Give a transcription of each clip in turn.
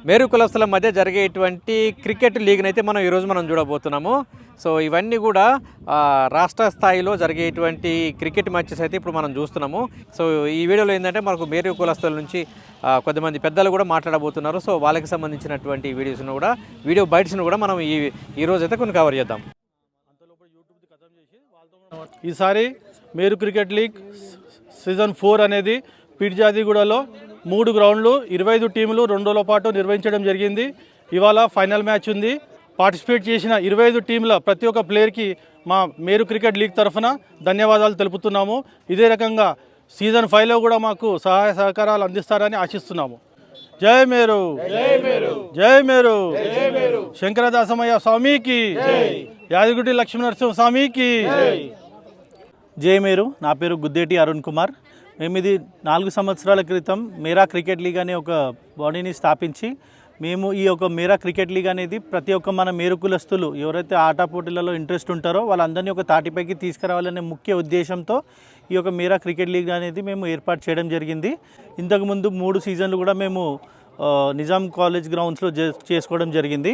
మేరు కులస్తుల మధ్య జరిగేటువంటి క్రికెట్ లీగ్ని అయితే మనం ఈరోజు చూడబోతున్నాము. సో ఇవన్నీ కూడా రాష్ట్ర స్థాయిలో జరిగేటువంటి క్రికెట్ మ్యాచెస్ అయితే ఇప్పుడు మనం చూస్తున్నాము. సో ఈ వీడియోలో ఏంటంటే మనకు మేరు కులస్తుల నుంచి కొద్దిమంది పెద్దలు కూడా మాట్లాడబోతున్నారు. సో వాళ్ళకి సంబంధించినటువంటి వీడియోస్ను కూడా వీడియో బైట్స్ను కూడా మనం ఈరోజు అయితే కొన్ని కవర్ చేద్దాం. ఈసారి మేరు క్రికెట్ లీగ్ సీజన్ 4 అనేది పిర్జాదిగూడలో 3 గ్రౌండ్లు 25 టీములు 2 రోజుల పాటు నిర్వహించడం జరిగింది. ఇవాళ ఫైనల్ మ్యాచ్ ఉంది. పార్టిసిపేట్ చేసిన 25 టీంల ప్రతి ఒక్క ప్లేయర్కి మా మేరు క్రికెట్ లీగ్ తరఫున ధన్యవాదాలు తెలుపుతున్నాము. ఇదే రకంగా సీజన్ 5లో కూడా మాకు సహాయ సహకారాలు అందిస్తారని ఆశిస్తున్నాము. జై మేరు, జై మేరు, శంకరదాసమయ్య స్వామికి, యాదగిరి లక్ష్మీనరసింహ స్వామికి జై మేరు. నా పేరు గుద్దేటి అరుణ్ కుమార్. మేము ఇది 4 సంవత్సరాల క్రితం మేరా క్రికెట్ లీగ్ అనే ఒక బాడీని స్థాపించి మేము ఈ యొక్క మేరా క్రికెట్ లీగ్ అనేది ప్రతి ఒక్క మన మేరు కులస్తులు ఎవరైతే ఆట పోటీలలో ఇంట్రెస్ట్ ఉంటారో వాళ్ళందరినీ ఒక తాటిపైకి తీసుకురావాలనే ముఖ్య ఉద్దేశంతో ఈ యొక్క మేరా క్రికెట్ లీగ్ అనేది మేము ఏర్పాటు చేయడం జరిగింది. ఇంతకుముందు 3 సీజన్లు కూడా మేము నిజాం కాలేజ్ గ్రౌండ్స్లో చేసుకోవడం జరిగింది.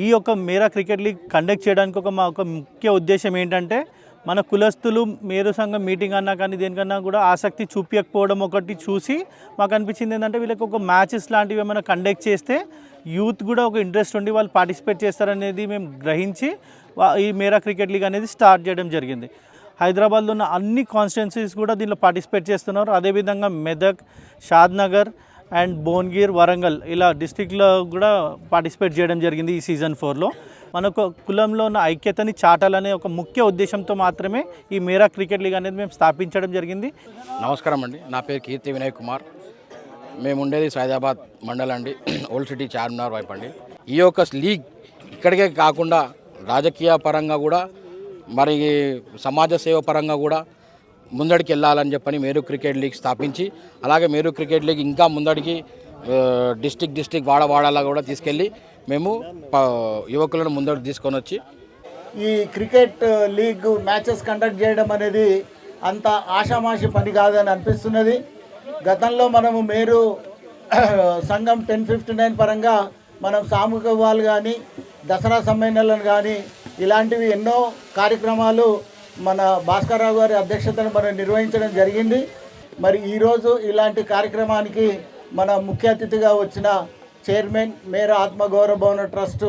ఈ యొక్క మేరా క్రికెట్ లీగ్ కండక్ట్ చేయడానికి మా ఒక ముఖ్య ఉద్దేశం ఏంటంటే మన కులస్తులు మేరు సంఘం మీటింగ్ అన్నా కానీ దేనికన్నా కూడా ఆసక్తి చూపించకపోవడం ఒకటి చూసి మాకు అనిపించింది ఏంటంటే వీళ్ళకి ఒక మ్యాచెస్ లాంటివి ఏమైనా కండక్ట్ చేస్తే యూత్ కూడా ఒక ఇంట్రెస్ట్ ఉండి వాళ్ళు పార్టిసిపేట్ చేస్తారనేది మేము గ్రహించి ఈ మేరా క్రికెట్ లీగ్ అనేది స్టార్ట్ చేయడం జరిగింది. హైదరాబాద్లో ఉన్న అన్ని కాన్స్టిట్యున్సీస్ కూడా దీనిలో పార్టిసిపేట్ చేస్తున్నారు. అదేవిధంగా మెదక్, షాద్నగర్ అండ్ భువనగిర్, వరంగల్ ఇలా డిస్టిక్లో కూడా పార్టిసిపేట్ చేయడం జరిగింది. ఈ సీజన్ 4లో మనకు కులంలో ఉన్న ఐక్యతని చాటాలనే ఒక ముఖ్య ఉద్దేశంతో మాత్రమే ఈ మేరా క్రికెట్ లీగ్ అనేది మేము స్థాపించడం జరిగింది. నమస్కారం అండి, నా పేరు కీర్తి వినయ్ కుమార్. మేము ఉండేది సైదాబాద్ మండల్ అండి, ఓల్డ్ సిటీ చార్మినార్ వైపు అండి. ఈ యొక్క లీగ్ ఇక్కడికే కాకుండా రాజకీయ పరంగా కూడా మరి సమాజ సేవ పరంగా కూడా ముందడికి వెళ్ళాలని చెప్పని మేరు క్రికెట్ లీగ్ స్థాపించి అలాగే మేరు క్రికెట్ లీగ్ ఇంకా ముందడికి డిస్టిక్ వాడవాడలా కూడా తీసుకెళ్ళి మేము యువకులను ముందడికి తీసుకొని వచ్చి ఈ క్రికెట్ లీగ్ మ్యాచెస్ కండక్ట్ చేయడం అనేది అంత ఆషామాషి పని కాదని అనిపిస్తున్నది. గతంలో మనము మేరు సంఘం 1059 పరంగా మనం సామూహిక వివాహాలు కానీ దసరా సమ్మేళనాలను కానీ ఇలాంటివి ఎన్నో కార్యక్రమాలు మన భాస్కర్రావు గారి అధ్యక్షతను మనం నిర్వహించడం జరిగింది. మరి ఈరోజు ఇలాంటి కార్యక్రమానికి మన ముఖ్య అతిథిగా వచ్చిన చైర్మన్ మేరా ఆత్మగౌరవ భవన ట్రస్ట్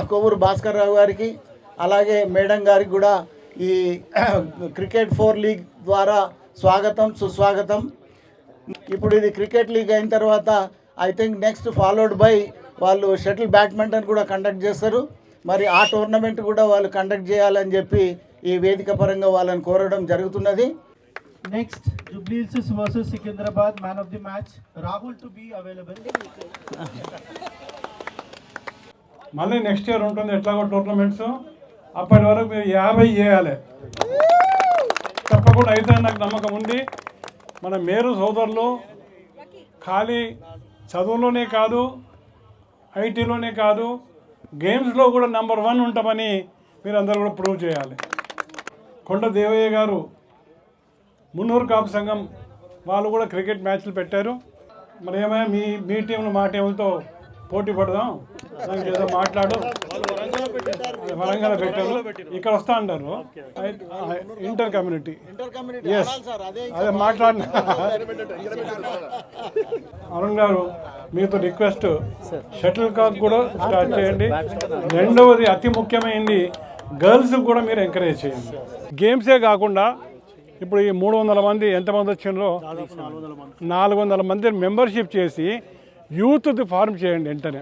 కొవ్వూరు భాస్కర్రావు గారికి అలాగే మేడం గారికి కూడా ఈ క్రికెట్ 4 లీగ్ ద్వారా స్వాగతం సుస్వాగతం. ఇప్పుడు ఇది క్రికెట్ లీగ్ అయిన తర్వాత I think next followed by వాళ్ళు షటిల్ బ్యాడ్మింటన్ కూడా కండక్ట్ చేస్తారు. మరి ఆ టోర్నమెంట్ కూడా వాళ్ళు కండక్ట్ చేయాలని చెప్పి ఈ వేదిక పరంగా వాళ్ళని కోరడం జరుగుతున్నది. Next Jubilee hills versus Secunderabad, man of the match Rahul to be available. మళ్ళీ నెక్స్ట్ ఇయర్ ఉంటుంది ఎట్లాగో టోర్నమెంట్స్. అప్పటి వరకు మీరు 50 చేయాలి తప్పకుండా అయితే నాకు నమ్మకం ఉంది. మన మేరు సోదరులు ఖాళీ చదువులోనే కాదు, ఐటీలోనే కాదు, గేమ్స్లో కూడా నెంబర్ 1 ఉంటామని మీరు అందరూ కూడా ప్రూవ్ చేయాలి. కొండ దేవయ్య గారు మున్నూరు కాపు సంఘం వాళ్ళు కూడా క్రికెట్ మ్యాచ్లు పెట్టారు. మరి ఏమైనా మీ టీంలు మా టీంలతో పోటీ పడదాం, దానికి ఏదో మాట్లాడు. వరంగల్ పెట్టారు, ఇక్కడ వస్తా అంటారు ఇంటర్ కమ్యూనిటీ. ఎస్, అదే మాట్లాడిన అరుణ్ గారు మీతో రిక్వెస్ట్, షటిల్ కాక్ కూడా స్టార్ట్ చేయండి. రెండవది అతి ముఖ్యమైనది గర్ల్స్ కూడా మీరు ఎంకరేజ్ చేయండి. గేమ్సే కాకుండా ఇప్పుడు ఈ 300 మంది ఎంతమంది వచ్చిండ్రో 400 మంది మెంబర్షిప్ చేసి యూత్ది ఫార్మ్ చేయండి వెంటనే.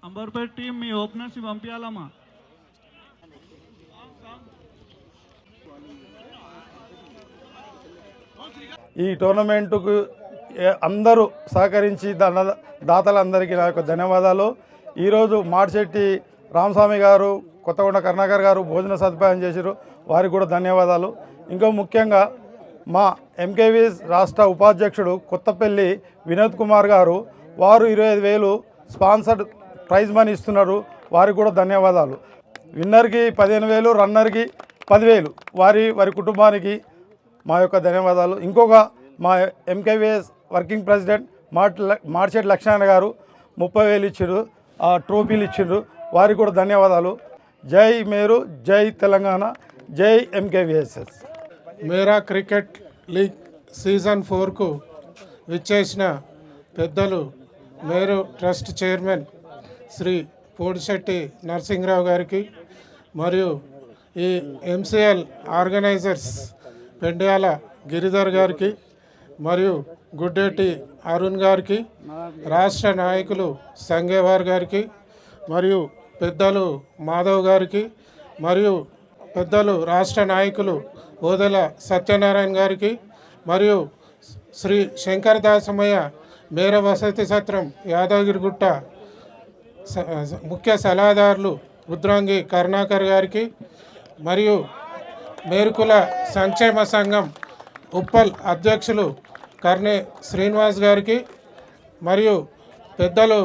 అంబర్పేట టీం మీ ఓపెనర్స్ పంపించాలమ్మా. ఈ టోర్నమెంటుకు అందరూ సహకరించి దాతలందరికీ నా యొక్క ధన్యవాదాలు. ఈరోజు మాడిశెట్టి రామస్వామి గారు, కొత్తగొండ కరుణాకర్ గారు భోజన సదుపాయం చేశారు, వారికి కూడా ధన్యవాదాలు. ఇంకో ముఖ్యంగా మా ఎంకేవి రాష్ట్ర ఉపాధ్యక్షుడు కొత్తపల్లి వినోద్ కుమార్ గారు, వారు 25,000 స్పాన్సర్డ్ ప్రైజ్ మనీ ఇస్తున్నారు, వారికి కూడా ధన్యవాదాలు. విన్నర్కి 15,000, రన్నర్కి 10,000, వారి కుటుంబానికి మా యొక్క ధన్యవాదాలు. ఇంకొక మా ఎంకేవిఎస్ వర్కింగ్ ప్రెసిడెంట్ మార్చెట్ లక్ష్మణ గారు 30,000 ఇచ్చారు, ట్రోఫీలు ఇచ్చిండ్రు. వారికి కూడా ధన్యవాదాలు. జై మేరు, జై తెలంగాణ, జై ఎంకేవిఎస్ఎస్. మేరా క్రికెట్ లీగ్ సీజన్ 4కు విచ్చేసిన పెద్దలు మేరు ట్రస్ట్ చైర్మన్ శ్రీ పోడిశెట్టి నరసింహరావు గారికి, మరియు ఈ ఎంసీఎల్ ఆర్గనైజర్స్ పెండ్యాల గిరిధర్ గారికి, మరియు గుడ్డేటి అరుణ్ గారికి, రాష్ట్ర నాయకులు సంగేవార్ గారికి, మరియు పెద్దలు మాధవ్ గారికి, మరియు పెద్దలు రాష్ట్ర నాయకులు ఓదెల సత్యనారాయణ గారికి, మరియు శ్రీ శంకరదాసమయ్య మేర వసతి సత్రం యాదగిరిగుట్ట ముఖ్య సలహాదారులు రుద్రాంగి కరుణాకర్ గారికి, మరియు మేరుకుల సంక్షేమ సంఘం ఉప్పల్ అధ్యక్షులు కర్ణే శ్రీనివాస్ గారికి, మరియు పెద్దలు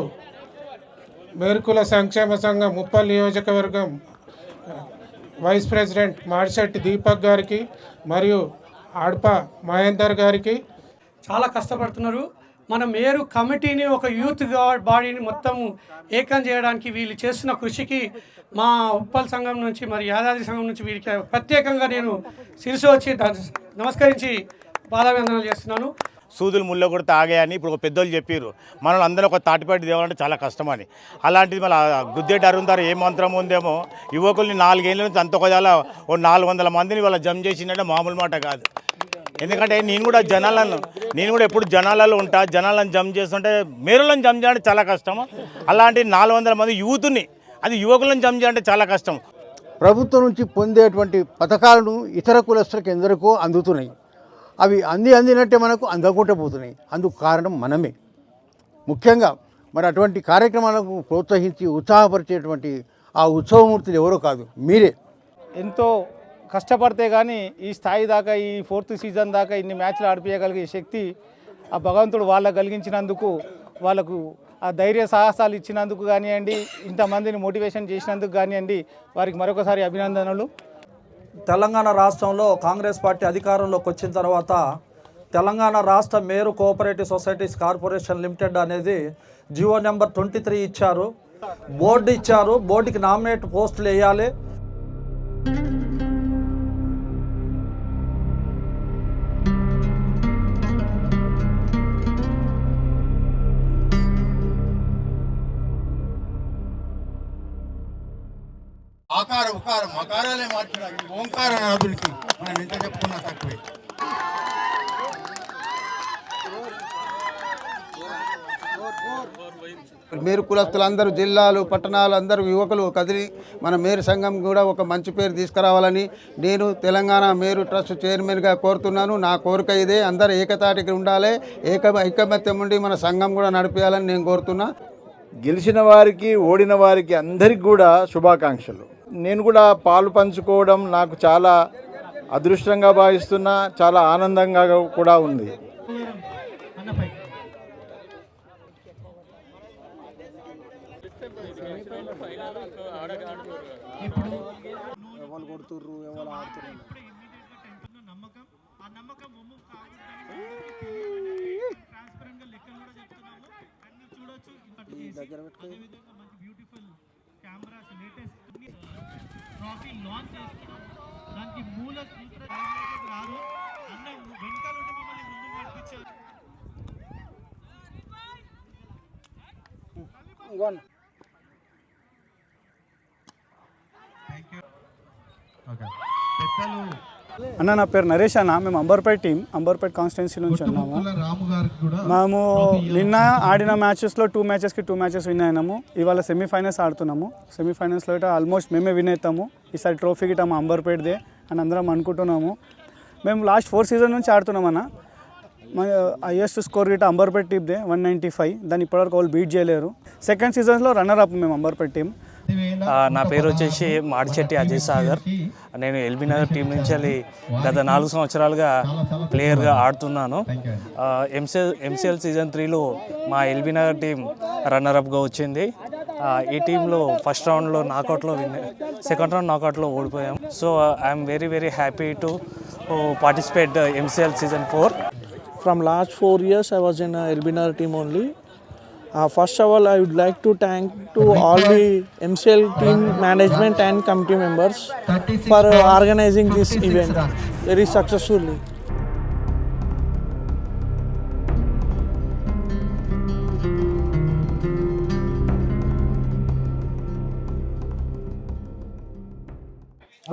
మేరుకుల సంక్షేమ సంఘం ఉప్పల్ నియోజకవర్గం వైస్ ప్రెసిడెంట్ మాడిశెట్టి దీపక్ గారికి, మరియు ఆడ్ప మహేందర్ గారికి. చాలా కష్టపడుతున్నారు. మన మేరు కమిటీని ఒక యూత్ బాడీని మొత్తం ఏకం చేయడానికి వీళ్ళు చేస్తున్న కృషికి మా ఉప్పల్ సంఘం నుంచి మరి యాదాద్రి సంఘం నుంచి వీరికి ప్రత్యేకంగా నేను శిరసు వచ్చి నమస్కరించి పాదాభివందనాలు చేస్తున్నాను. సూదులు ముళ్ళ కూడా తాగాయని ఇప్పుడు ఒక పెద్దోళ్ళు చెప్పారు. మనల్ని అందరూ ఒక తాటిపాటి దేవాలంటే చాలా కష్టమని. అలాంటిది మళ్ళీ గుద్దేటి అరుందారు ఏ మంత్రం ఉందేమో, యువకుల్ని 4 ఏళ్ళ నుంచి అంత ఒకవేళ 400 మందిని వాళ్ళ జమ్ చేసిందంటే మామూలు మాట కాదు. ఎందుకంటే నేను కూడా ఎప్పుడు జనాలలో ఉంటా, జనాలను జమ్ చేస్తుంటే మేరులను జమ్ చేయాలంటే చాలా కష్టం. అలాంటి 400 మంది యూత్ని, అది యువకులను జమ్ చేయాలంటే చాలా కష్టం. ప్రభుత్వం నుంచి పొందేటువంటి పథకాలను ఇతర కులస్తులకు ఎందరికో అందుతున్నాయి. అవి అందినట్టే మనకు అందకుండా పోతున్నాయి. అందుకు కారణం మనమే. ముఖ్యంగా మరి అటువంటి కార్యక్రమాలకు ప్రోత్సహించి ఉత్సాహపరిచేటువంటి ఆ ఉత్సవమూర్తులు ఎవరో కాదు, మీరే. ఎంతో కష్టపడితే కానీ ఈ స్థాయి దాకా, ఈ 4th సీజన్ దాకా ఇన్ని మ్యాచ్లు ఆడిపించగలిగే శక్తి ఆ భగవంతుడు వాళ్ళకు కలిగించినందుకు, వాళ్ళకు ఆ ధైర్య సాహసాలు ఇచ్చినందుకు కానివ్వండి, ఇంతమందిని మోటివేషన్ చేసినందుకు కానివ్వండి, వారికి మరొకసారి అభినందనలు. తెలంగాణ రాష్ట్రంలో కాంగ్రెస్ పార్టీ అధికారంలోకి వచ్చిన తర్వాత తెలంగాణ రాష్ట్ర మేరు కోఆపరేటివ్ సొసైటీస్ కార్పొరేషన్ లిమిటెడ్ అనేది జియో నెంబర్ 23 ఇచ్చారు. బోర్డు ఇచ్చారు. బోర్డుకి నామినేట్ పోస్టులు వేయాలి. ఆకార ఉకార మకారాలే మార్చిన ఓంకార నాథుడికి మనం ఎంత చెప్పుకున్నా తక్కువే. మేరు కులస్తులందరూ, జిల్లాలు, పట్టణాలు అందరూ యువకులు కదిలి మన మేరు సంఘం కూడా ఒక మంచి పేరు తీసుకురావాలని నేను తెలంగాణ మేరు ట్రస్ట్ చైర్మన్గా కోరుతున్నాను. నా కోరిక ఇదే. అందరూ ఏకతాటికి ఉండాలి, ఐకమత్యం ఉండి మన సంఘం కూడా నడిపేయాలని నేను కోరుతున్నా. గెలిచిన వారికి, ఓడిన వారికి అందరికి కూడా శుభాకాంక్షలు. నేను కూడా పాలు పంచుకోవడం నాకు చాలా అదృష్టంగా భావిస్తున్నా, చాలా ఆనందంగా కూడా ఉంది. ట్రాఫీ లాంచ్ చేస్తున్నాం. దానికి మూల సూత్ర రారు అన్న వెనకాల ఉండి మమ్మల్ని ముందుకు నడిపించారు. అన్న, నా పేరు నరేష్ అన్న. మేము అంబర్పేట్ టీం, అంబర్పేట్ కాన్స్టిట్యున్సీ నుంచి ఉన్నాము. మేము నిన్న ఆడిన మ్యాచెస్లో 2 మ్యాచెస్ విన్ అయినాము. ఇవాళ సెమీఫైనల్స్ ఆడుతున్నాము. సెమీఫైనల్స్లో ఇట ఆల్మోస్ట్ మేమే విన్ అవుతాము. ఈసారి ట్రోఫీ గిట్ట మా అంబర్పేట్దే అని అందరం అనుకుంటున్నాము. మేము లాస్ట్ 4 సీజన్ నుంచి ఆడుతున్నామన్న. మా హైయెస్ట్ స్కోర్ గిట్ట అంబర్పేట్ టీమ్దే 195. దాన్ని ఇప్పటివరకు వాళ్ళు బీట్ చేయలేరు. సెకండ్ సీజన్స్లో రన్నర్ అప్ మేము అంబర్పేట్ టీం. నా పేరు వచ్చేసి మాడిశెట్టి అజయ్ సాగర్. నేను ఎల్బీ నగర్ టీం నుంచి గత 4 సంవత్సరాలుగా ప్లేయర్గా ఆడుతున్నాను. ఎంసీఎల్ సీజన్ 3లో మా ఎల్బీ నగర్ టీం రన్నర్అప్గా వచ్చింది. ఈ టీంలో ఫస్ట్ రౌండ్లో నాకౌట్లో సెకండ్ రౌండ్ నాకౌట్లో ఓడిపోయాం. So I'm very happy to participate MCL season 4. From last 4 years, I was in a Elbinagar team only. First of all, I would like to thank to all the MCL team management and committee members for organizing this event very successfully.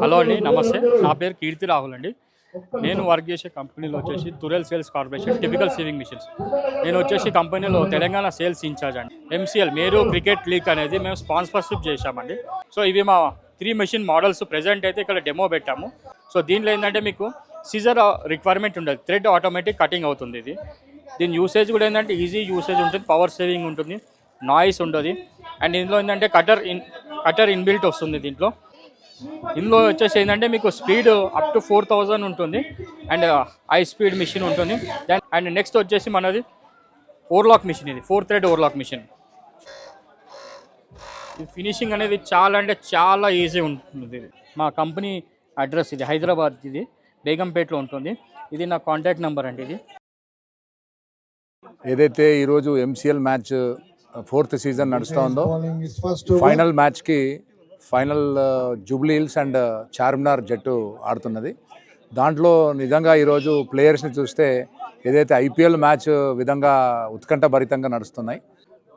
Hello అండి, నమస్తే. నా పేరు కీర్తి రాహుల్ అండి. నేను work చేసే కంపెనీలో వచ్చేసి తురెల్ సేల్స్ కార్పొరేషన్ టిపికల్ సేవింగ్ మిషన్స్. నేను వచ్చేసి కంపెనీలో తెలంగాణ సేల్స్ ఇన్ఛార్జ్ అండి. MCL మేరు క్రికెట్ లీగ్ అనేది మేము స్పాన్సర్షిప్ చేశామండి. సో ఇవి మా 3 మెషిన్ మోడల్స్ ప్రెజెంట్ అయితే ఇక్కడ డెమో పెట్టాము. సో దీనిలో ఏంటంటే మీకు సీజర్ రిక్వైర్మెంట్ ఉండదు, థ్రెడ్ ఆటోమేటిక్ కటింగ్ అవుతుంది. దీని యూసేజ్ కూడా ఏంటంటే ఈజీ యూసేజ్ ఉంటుంది, పవర్ సేవింగ్ ఉంటుంది, నాయిస్ ఉండదు. అండ్ ఇందులో ఏంటంటే కటర్ ఇన్బిల్ట్ వస్తుంది. ఇందులో వచ్చేసి ఏంటంటే మీకు స్పీడ్ అప్ టు 4000 ఉంటుంది అండ్ హై స్పీడ్ మిషన్ ఉంటుంది. అండ్ నెక్స్ట్ వచ్చేసి మనది ఓవర్లాక్ మిషన్. ఇది 4 థ్రెడ్ ఓవర్లాక్ మిషన్. ఇది ఫినిషింగ్ అనేది చాలా అంటే చాలా ఈజీ ఉంటుంది. ఇది మా కంపెనీ అడ్రస్, ఇది హైదరాబాద్, ఇది బేగంపేటలో ఉంటుంది. ఇది నా కాంటాక్ట్ నెంబర్ అండి. ఇది ఏదైతే ఈరోజు MCL మ్యాచ్ 4th సీజన్ నడుస్తుందో ఫైనల్ మ్యాచ్కి జూబ్లీ హిల్స్ అండ్ చార్మినార్ జట్టు ఆడుతున్నది. దాంట్లో నిజంగా ఈరోజు ప్లేయర్స్ని చూస్తే ఏదైతే IPL మ్యాచ్ విధంగా ఉత్కంఠభరితంగా నడుస్తున్నాయి.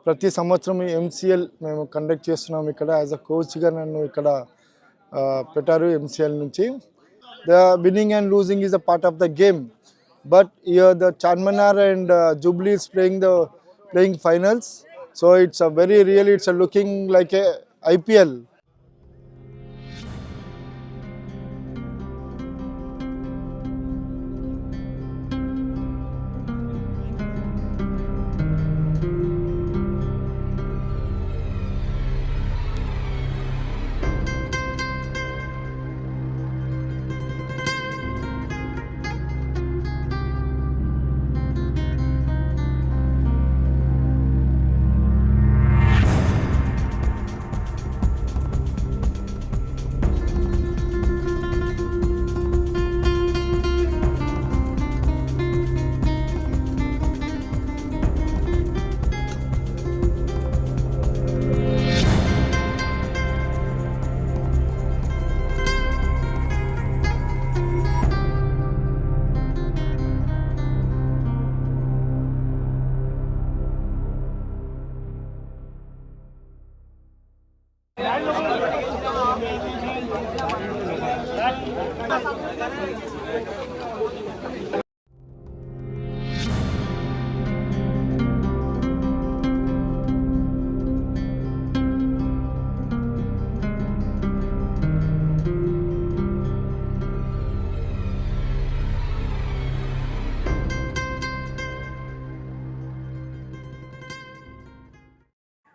ప్రతి సంవత్సరం MCL మేము కండక్ట్ చేస్తున్నాం. ఇక్కడ యాజ్ అ కోచ్గా నన్ను ఇక్కడ పెట్టారు MCL నుంచి. The winning and losing is a part of the game, but here the Charminar and Jubilee hills playing finals, so it's a very really it's a looking like a IPL.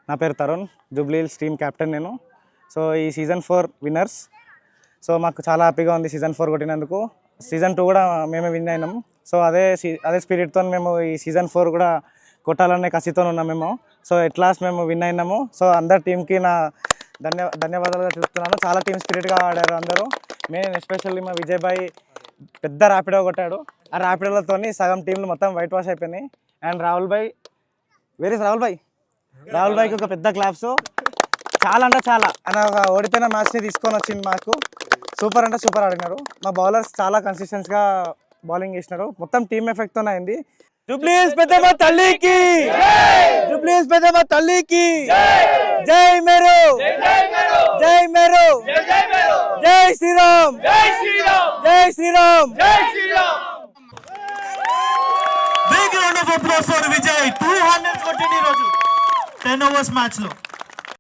నా పేరు Tarun, Jubilee hills team captain నేను. So ఈ season 4 winners. So మాకు చాలా హ్యాపీగా ఉంది season 4 కొట్టినందుకు. Season 2 కూడా మేమే విన్ అయినాం. సో అదే స్పిరిట్తో మేము ఈ సీజన్ 4 కూడా కొట్టాలనే కసితో ఉన్నాం మేము. సో ఎట్ లాస్ట్ మేము విన్ అయినాము. సో అందరు టీంకి నా ధన్యవాదాలుగా చెప్తున్నాను. చాలా టీమ్ స్పిరిట్గా ఆడారు అందరూ. మెయిన్ ఎస్పెషల్లీ మా విజయ్ భాయ్ పెద్ద ర్యాపిడో కొట్టాడు. ఆ ర్యాపిడోలతో సగం టీంలు మొత్తం వైట్ వాష్ అయిపోయినాయి. అండ్ రాహుల్ భాయ్, రాహుల్ భాయ్కి ఒక పెద్ద క్లాప్స్. చాలా అంటే చాలా ఆయన ఒక ఓడిపోయిన మ్యాచ్ని తీసుకొని వచ్చింది మాకు. సూపర్ అంటే సూపర్ ఆడినారు. మా బౌలర్స్ చాలా కన్సిస్టెన్స్గా బౌలింగ్ చేసినారు. మొత్తం టీమ్ ఎఫెక్ట్తోనే అయింది. జూబ్లీ హిల్స్ పెద్దమ్మ తల్లికి, జూబ్లీ హిల్స్ పెద్దమ్మ తల్లికి జై మేరు, జై మేరు, జై శ్రీరామ్, జై Sriram. Big round of applause for Vijay. 200 కొట్టింది ఈరోజు 10 ఓవర్స్ మ్యాచ్లో.